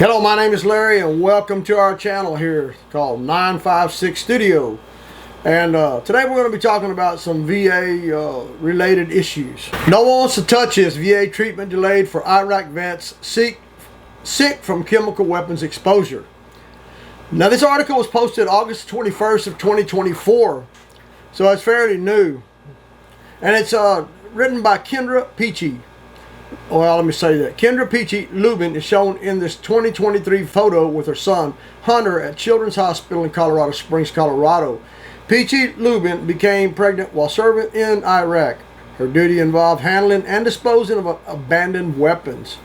Hello, my name is Larry and welcome to our channel here called 956 Studio. And today we're going to be talking about some VA related issues. No one wants to touch this. VA treatment delayed for Iraq vets sick from chemical weapons exposure. Now this article was posted August 21st of 2024, so it's fairly new. And it's written by Kendra Peachy. Well, let me say that. Kendra Peachy Lubin is shown in this 2023 photo with her son, Hunter, at Children's Hospital in Colorado Springs, Colorado. Peachy Lubin became pregnant while serving in Iraq. Her duty involved handling and disposing of abandoned weapons.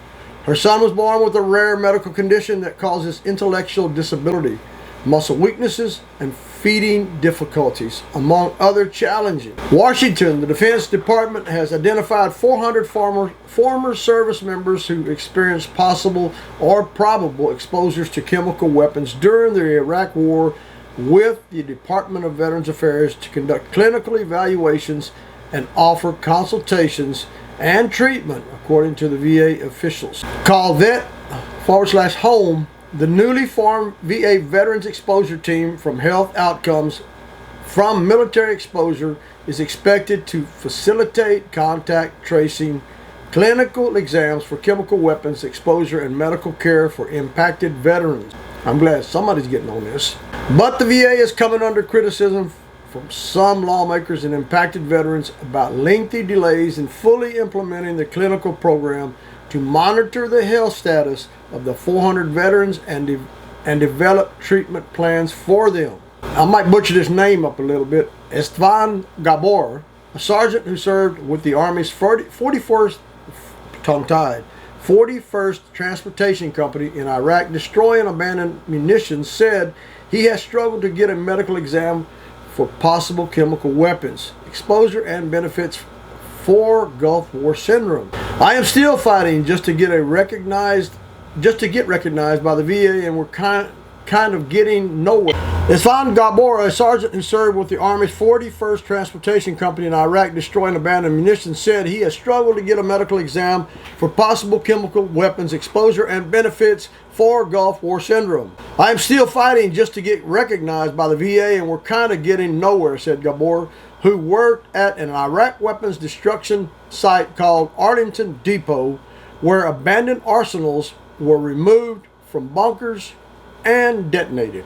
Her son was born with a rare medical condition that causes intellectual disability, muscle weaknesses, and feeding difficulties, among other challenges. Washington, the Defense Department has identified 400 former service members who experienced possible or probable exposures to chemical weapons during the Iraq War, with the Department of Veterans Affairs to conduct clinical evaluations and offer consultations and treatment, according to the VA officials. Called Vet/Home, the newly formed VA Veterans Exposure Team from Health Outcomes from Military Exposure is expected to facilitate contact tracing, clinical exams for chemical weapons exposure, and medical care for impacted veterans. I'm glad somebody's getting on this. But the VA is coming under criticism from some lawmakers and impacted veterans about lengthy delays in fully implementing the clinical program to monitor the health status of the 400 veterans and develop treatment plans for them. I might butcher this name up a little bit. Istvan Gabor, a sergeant who served with the Army's 41st Transportation Company in Iraq, destroying abandoned munitions, said he has struggled to get a medical exam for possible chemical weapons exposure and benefits for Gulf War syndrome. I am still fighting just to get recognized by the VA, and we're kind of getting nowhere. Istvan Gabor, a sergeant who served with the Army's 41st Transportation Company in Iraq, destroying abandoned munitions, said he has struggled to get a medical exam for possible chemical weapons exposure and benefits for Gulf War syndrome. I am still fighting just to get recognized by the VA, and we're kind of getting nowhere, said Gabor, who worked at an Iraq weapons destruction site called Arlington Depot, where abandoned arsenals were removed from bunkers and detonated.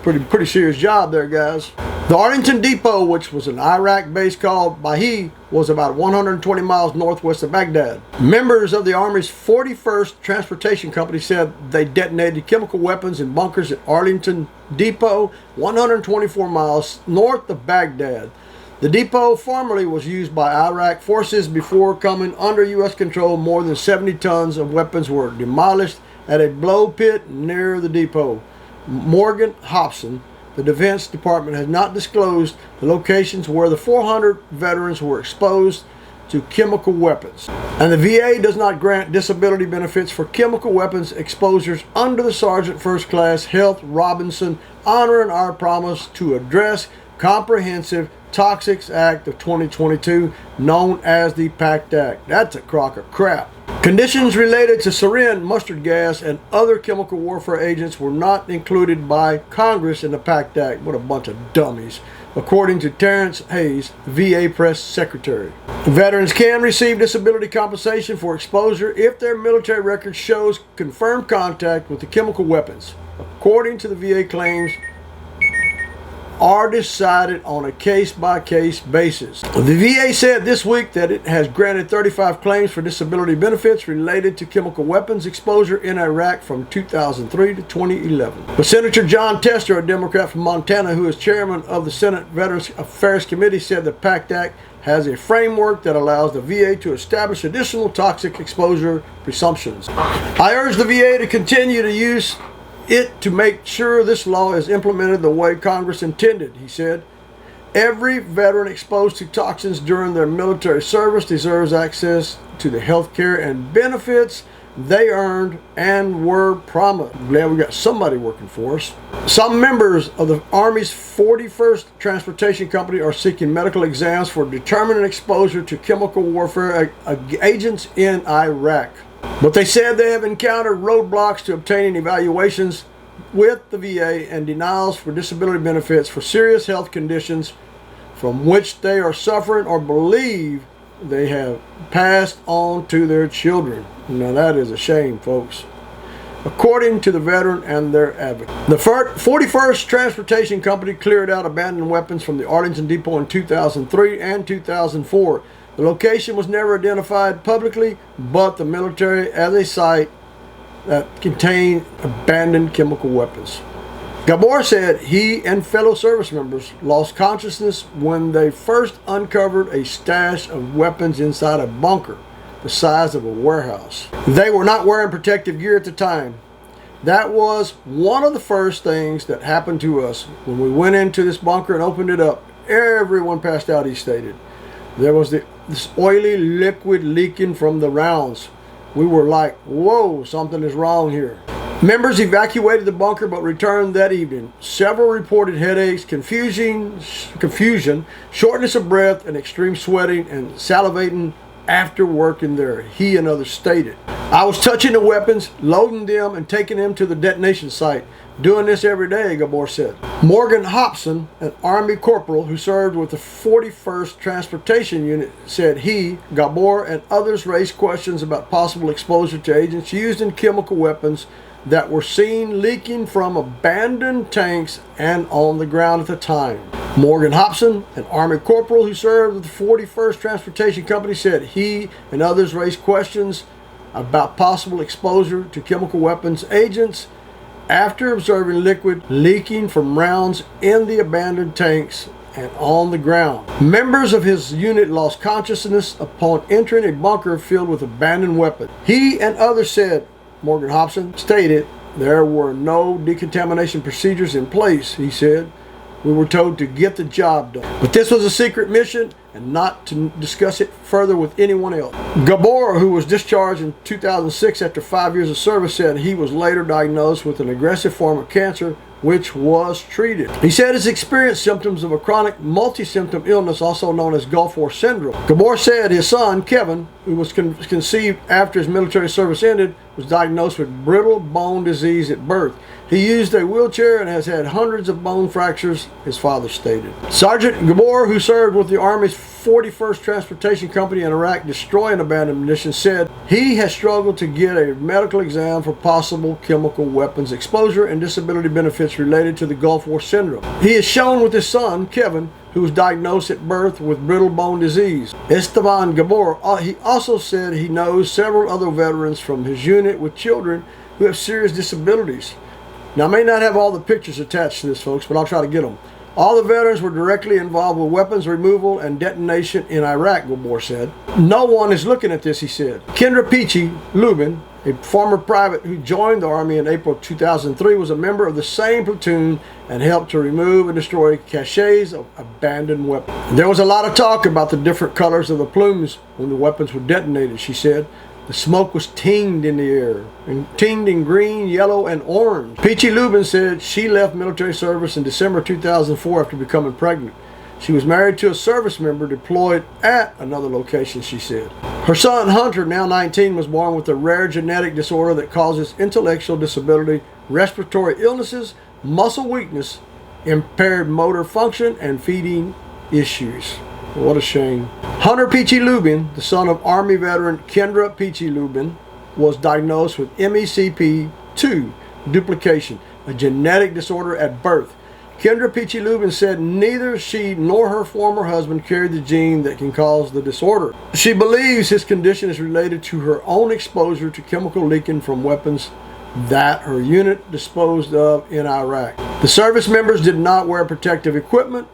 Pretty serious job there, guys. The Arlington Depot, which was an Iraq base called Bayji, was about 120 miles northwest of Baghdad. Members of the Army's 41st Transportation Company said they detonated chemical weapons in bunkers at Arlington Depot, 124 miles north of Baghdad. The depot formerly was used by Iraq forces before coming under U.S. control. More than 70 tons of weapons were demolished at a blow pit near the depot. Morgan Hobson, the Defense Department, has not disclosed the locations where the 400 veterans were exposed to chemical weapons. And the VA does not grant disability benefits for chemical weapons exposures under the Sergeant First Class Health Robinson Honor and Our Promise to Address Comprehensive Toxics Act of 2022, known as the PACT Act. That's a crock of crap. Conditions related to sarin, mustard gas, and other chemical warfare agents were not included by Congress in the PACT Act. What a bunch of dummies, according to Terrence Hayes, VA Press Secretary. Veterans can receive disability compensation for exposure if their military record shows confirmed contact with the chemical weapons. According to the VA, claims are decided on a case-by-case basis. The VA said this week that it has granted 35 claims for disability benefits related to chemical weapons exposure in Iraq from 2003 to 2011. But Senator John Tester, a Democrat from Montana who is chairman of the Senate Veterans Affairs Committee, said the PACT Act has a framework that allows the VA to establish additional toxic exposure presumptions. I urge the VA to continue to use it to make sure this law is implemented the way Congress intended, he said. Every veteran exposed to toxins during their military service deserves access to the health care and benefits they earned and were promised. I'm glad we got somebody working for us. Some members of the Army's 41st Transportation Company are seeking medical exams for determining exposure to chemical warfare agents in Iraq. But they said they have encountered roadblocks to obtaining evaluations with the VA and denials for disability benefits for serious health conditions from which they are suffering or believe they have passed on to their children. Now that is a shame, folks. According to the veteran and their advocate. The 41st Transportation Company cleared out abandoned weapons from the Arlington Depot in 2003 and 2004. The location was never identified publicly, but the military as a site that contained abandoned chemical weapons. Gabor said he and fellow service members lost consciousness when they first uncovered a stash of weapons inside a bunker the size of a warehouse. They were not wearing protective gear at the time. That was one of the first things that happened to us. When we went into this bunker and opened it up, everyone passed out, he stated. There was this oily liquid leaking from the rounds. We were like, whoa, something is wrong here. Members evacuated the bunker but returned that evening. Several reported headaches, confusion, shortness of breath, and extreme sweating and salivating after working there, he and others stated. I was touching the weapons, loading them, and taking them to the detonation site. Doing this every day, Gabor said. Morgan Hobson, an Army corporal who served with the 41st Transportation Unit, said he, Gabor, and others raised questions about possible exposure to agents used in chemical weapons that were seen leaking from abandoned tanks and on the ground at the time. Morgan Hobson, an Army corporal who served with the 41st Transportation Company, said he and others raised questions about possible exposure to chemical weapons agents after observing liquid leaking from rounds in the abandoned tanks and on the ground. Members of his unit lost consciousness upon entering a bunker filled with abandoned weapons. He and others said, Morgan Hobson stated, there were no decontamination procedures in place, he said. We were told to get the job done. But this was a secret mission and not to discuss it further with anyone else. Gabor, who was discharged in 2006 after 5 years of service, said he was later diagnosed with an aggressive form of cancer, which was treated. He said his experienced symptoms of a chronic multi-symptom illness, also known as Gulf War syndrome. Gabor said his son, Kevin, who was conceived after his military service ended, was diagnosed with brittle bone disease at birth. He used a wheelchair and has had hundreds of bone fractures, his father stated. Sergeant Gabor, who served with the Army's 41st Transportation Company in Iraq destroying abandoned munitions, said he has struggled to get a medical exam for possible chemical weapons exposure and disability benefits related to the Gulf War syndrome. He is shown with his son, Kevin, who was diagnosed at birth with brittle bone disease. Istvan Gabor, he also said he knows several other veterans from his unit with children who have serious disabilities. Now, I may not have all the pictures attached to this, folks, but I'll try to get them. All the veterans were directly involved with weapons removal and detonation in Iraq, Gabor said. No one is looking at this, he said. Kendra Peachy Lubin, a former private who joined the Army in April 2003, was a member of the same platoon and helped to remove and destroy caches of abandoned weapons. There was a lot of talk about the different colors of the plumes when the weapons were detonated, she said. The smoke was tinged in the air, and tinged in green, yellow, and orange. Peachy Lubin said she left military service in December 2004 after becoming pregnant. She was married to a service member deployed at another location, she said. Her son, Hunter, now 19, was born with a rare genetic disorder that causes intellectual disability, respiratory illnesses, muscle weakness, impaired motor function, and feeding issues. What a shame. Hunter Peachy Lubin, the son of Army veteran Kendra Peachy Lubin, was diagnosed with MECP2 duplication, a genetic disorder at birth. Kendra Peachy Lubin said neither she nor her former husband carried the gene that can cause the disorder. She believes his condition is related to her own exposure to chemical leaking from weapons that her unit disposed of in Iraq. The service members did not wear protective equipment.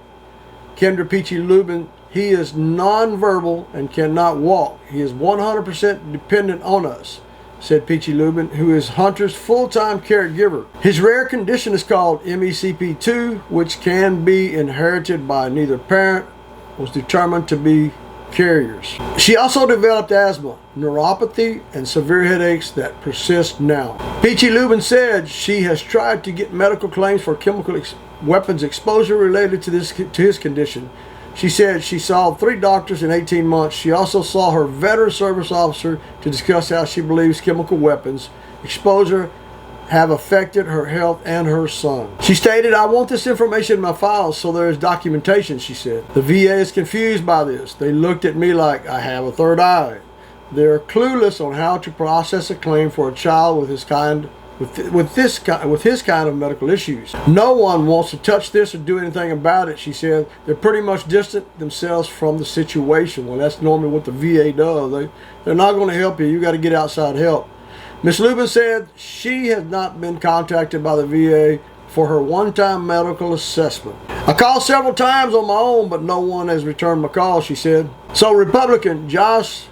Kendra Peachy Lubin, he is nonverbal and cannot walk. He is 100% dependent on us, said Peachy Lubin, who is Hunter's full-time caregiver. His rare condition is called MECP2, which can be inherited by neither parent, was determined to be carriers. She also developed asthma, neuropathy, and severe headaches that persist now. Peachy Lubin said she has tried to get medical claims for chemical weapons exposure related to his condition. She said she saw 3 doctors in 18 months. She also saw her veteran service officer to discuss how she believes chemical weapons exposure have affected her health and her son. She stated, "I want this information in my files so there is documentation," she said. "The VA is confused by this. They looked at me like I have a third eye. They're clueless on how to process a claim for a child with his kind of medical issues. No one wants to touch this or do anything about it," she said. "They're pretty much distant themselves from the situation." Well, that's normally what the VA does. They're not going to help you. You got to get outside help. Ms. Lubin said she has not been contacted by the VA for her one-time medical assessment. "I called several times on my own, but no one has returned my call," she said. So Republican Josh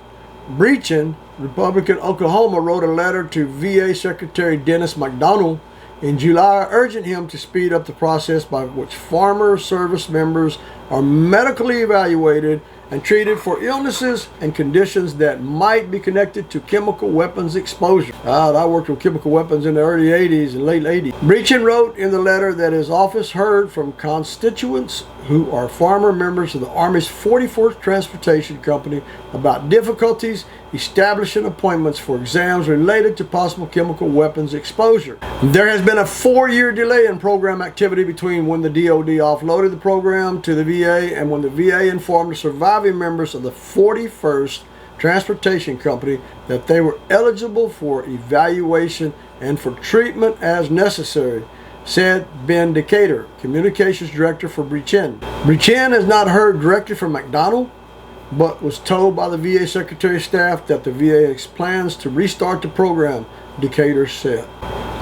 Breachin, Republican Oklahoma, wrote a letter to VA Secretary Dennis McDonald in July urging him to speed up the process by which former service members are medically evaluated and treated for illnesses and conditions that might be connected to chemical weapons exposure. I worked with chemical weapons in the early 80s and late 80s. Breachin wrote in the letter that his office heard from constituents who are former members of the Army's 44th Transportation Company about difficulties establishing appointments for exams related to possible chemical weapons exposure. There has been a 4-year delay in program activity between when the DoD offloaded the program to the VA and when the VA informed the surviving members of the 41st Transportation Company that they were eligible for evaluation and for treatment as necessary, said Ben Decatur, Communications Director for Breachin. Breachin has not heard directly from McDonald, but was told by the VA Secretary of Staff that the VA plans to restart the program, Decatur said.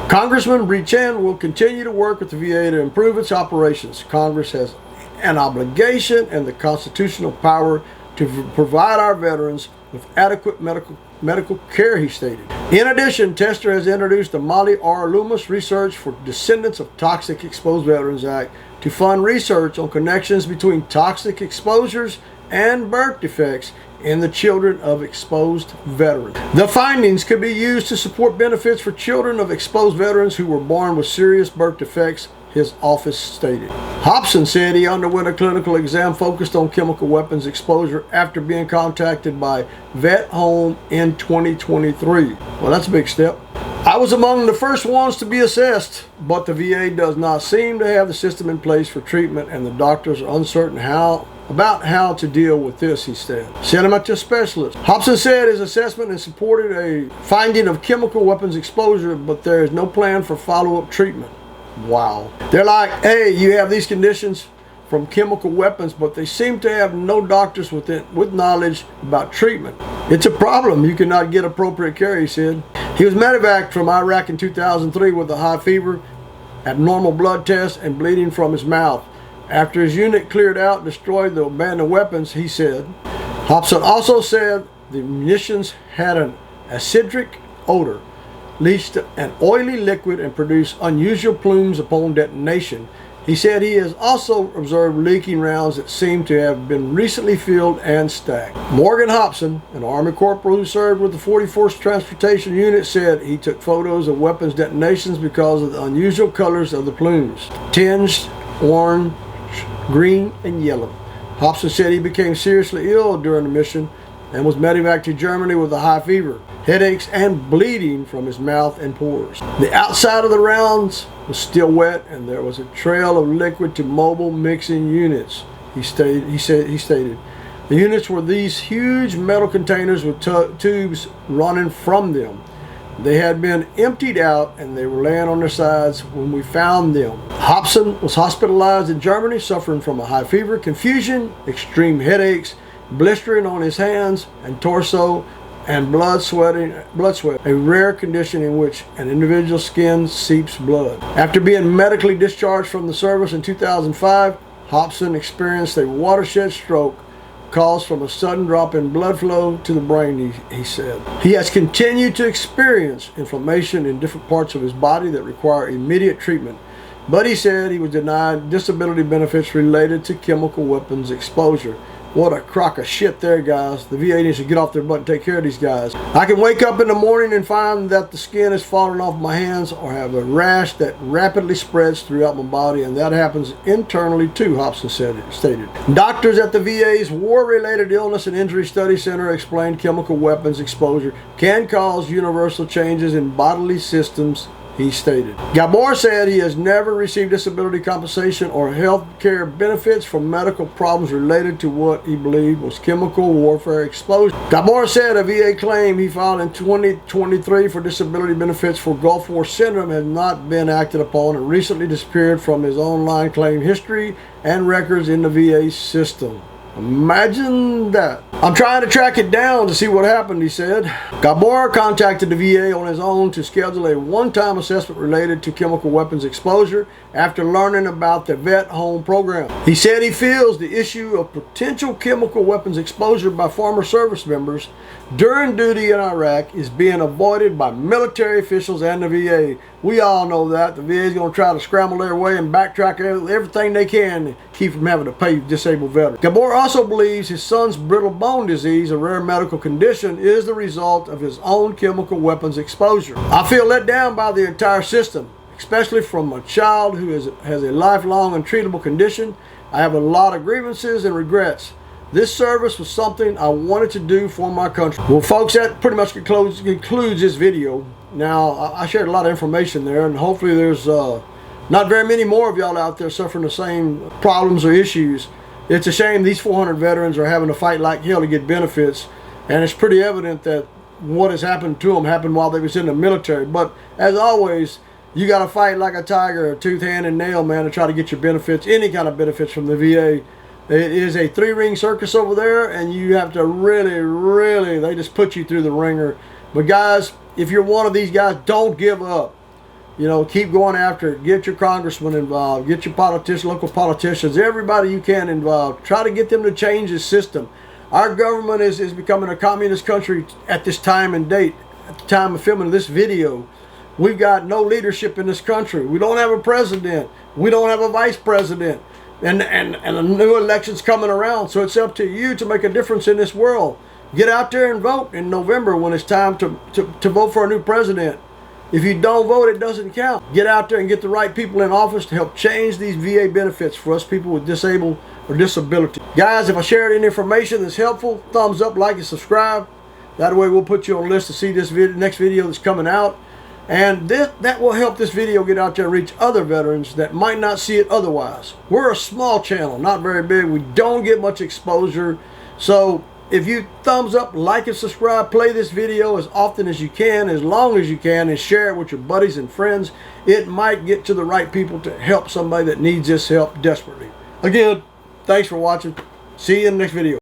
Congressman Breachin will continue to work with the VA to improve its operations. Congress has an obligation and the constitutional power to provide our veterans with adequate medical care, he stated. In addition, Tester has introduced the Molly R. Loomis Research for Descendants of Toxic Exposed Veterans Act to fund research on connections between toxic exposures and birth defects in the children of exposed veterans. The findings could be used to support benefits for children of exposed veterans who were born with serious birth defects, his office stated. Hobson said he underwent a clinical exam focused on chemical weapons exposure after being contacted by Vet Home in 2023. Well, that's a big step. "I was among the first ones to be assessed, but the VA does not seem to have the system in place for treatment, and the doctors are uncertain about how to deal with this," he said. "Sent him to a specialist." Hobson said his assessment and supported a finding of chemical weapons exposure, but there is no plan for follow-up treatment. Wow. They're like, "Hey, you have these conditions from chemical weapons," but they seem to have no doctors with knowledge about treatment. "It's a problem. You cannot get appropriate care," he said. He was medevaced from Iraq in 2003 with a high fever, abnormal blood tests, and bleeding from his mouth. After his unit cleared out and destroyed the abandoned weapons, he said. Hobson also said the munitions had an acidic odor, leached an oily liquid, and produced unusual plumes upon detonation. He said he has also observed leaking rounds that seem to have been recently filled and stacked. Morgan Hobson, an Army corporal who served with the 44th Transportation Unit, said he took photos of weapons detonations because of the unusual colors of the plumes, tinged orange, green, and yellow. Hobson said he became seriously ill during the mission and was medevaced to Germany with a high fever, headaches, and bleeding from his mouth and pores. The outside of the rounds was still wet, and there was a trail of liquid to mobile mixing units. He stated. The units were these huge metal containers with tubes running from them. They had been emptied out and they were laying on their sides when we found them. Hobson was hospitalized in Germany, suffering from a high fever, confusion, extreme headaches, blistering on his hands and torso, and blood sweat, a rare condition in which an individual's skin seeps blood. After being medically discharged from the service in 2005, Hobson experienced a watershed stroke caused from a sudden drop in blood flow to the brain, he said. He has continued to experience inflammation in different parts of his body that require immediate treatment, but he said he was denied disability benefits related to chemical weapons exposure. What a crock of shit there, guys. The VA needs to get off their butt and take care of these guys. I can wake up in the morning and find that the skin is falling off my hands or have a rash that rapidly spreads throughout my body, and that happens internally too, Hobson stated. Doctors at the VA's War-Related Illness and Injury Study Center explained chemical weapons exposure can cause universal changes in bodily systems, he stated. Gabor said he has never received disability compensation or health care benefits from medical problems related to what he believed was chemical warfare exposure. Gabor said a VA claim he filed in 2023 for disability benefits for Gulf War syndrome has not been acted upon and recently disappeared from his online claim history and records in the VA system. Imagine that. I'm trying to track it down to see what happened, he said. Gabor contacted the VA on his own to schedule a one-time assessment related to chemical weapons exposure after learning about the Vet Home program. He said he feels the issue of potential chemical weapons exposure by former service members during duty in Iraq is being avoided by military officials and the VA. We all know that. The VA is going to try to scramble their way and backtrack everything they can to keep from having to pay disabled veterans. Gabor also believes his son's brittle bone disease, a rare medical condition, is the result of his own chemical weapons exposure. I feel let down by the entire system, especially from a child who has a lifelong untreatable condition. I have a lot of grievances and regrets. This service was something I wanted to do for my country. Well, folks, that pretty much concludes this video. Now, I shared a lot of information there, and hopefully there's not very many more of y'all out there suffering the same problems or issues. It's a shame these 400 veterans are having to fight like hell to get benefits, and it's pretty evident that what has happened to them happened while they was in the military. But as always, you got to fight like a tiger, a tooth, hand, and nail, man, to try to get your benefits, any kind of benefits from the VA. It is a three-ring circus over there, and you have to really, they just put you through the ringer. But guys, if you're one of these guys, don't give up. You know, keep going after it. Get your congressman involved. Get your politicians, local politicians, everybody you can involved. Try to get them to change the system. Our government is becoming a communist country at this time and date. At the time of filming this video, we've got no leadership in this country. We don't have a president. We don't have a vice president. And a new election's coming around, so it's up to you to make a difference in this world. Get out there and vote in November when it's time to vote for a new president. If you don't vote, it doesn't count. Get out there and get the right people in office to help change these VA benefits for us people with disabled or disability. Guys, if I shared any information that's helpful, thumbs up, like, and subscribe. That way we'll put you on the list to see this next video that's coming out. And that will help this video get out there and reach other veterans that might not see it otherwise. We're a small channel, not very big. We don't get much exposure. So if you thumbs up, like, and subscribe, play this video as often as you can, as long as you can, and share it with your buddies and friends, it might get to the right people to help somebody that needs this help desperately. Again, thanks for watching. See you in the next video.